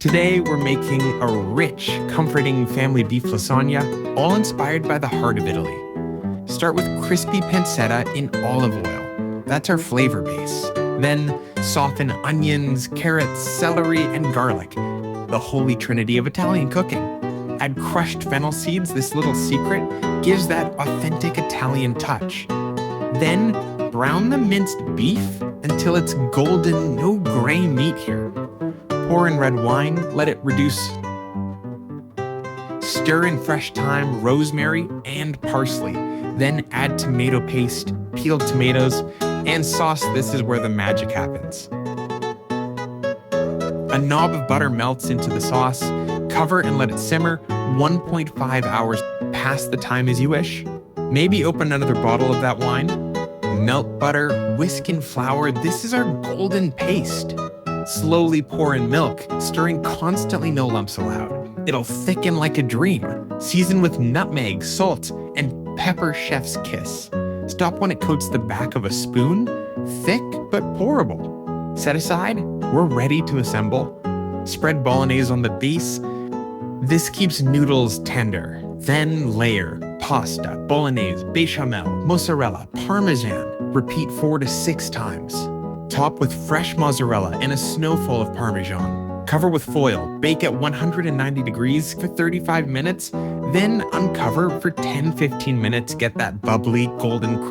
Today, we're making a rich, comforting family beef lasagna, all inspired by the heart of Italy. Start with crispy pancetta in olive oil. That's our flavor base. Then soften onions, carrots, celery, and garlic, the holy trinity of Italian cooking. Add crushed fennel seeds. This little secret gives that authentic Italian touch. Then brown the minced beef until it's golden, no gray meat here. Pour in red wine, let it reduce. Stir in fresh thyme, rosemary, and parsley. Then add tomato paste, peeled tomatoes, and sauce. This is where the magic happens. A knob of butter melts into the sauce. Cover and let it simmer 1.5 hours. Pass the time as you wish. Maybe open another bottle of that wine. Melt butter, whisk in flour. This is our golden paste. Slowly pour in milk, stirring constantly, no lumps allowed. It'll thicken like a dream. Season with nutmeg, salt, and pepper chef's kiss. Stop when it coats the back of a spoon. Thick but pourable. Set aside. We're ready to assemble. Spread bolognese on the base. This keeps noodles tender. Then layer pasta, bolognese, bechamel, mozzarella, Parmesan. Repeat 4 to 6 times. Top with fresh mozzarella and a snowfall of Parmesan. Cover with foil. Bake at 190 degrees for 35 minutes. Then uncover for 10-15 minutes. Get that bubbly golden crust.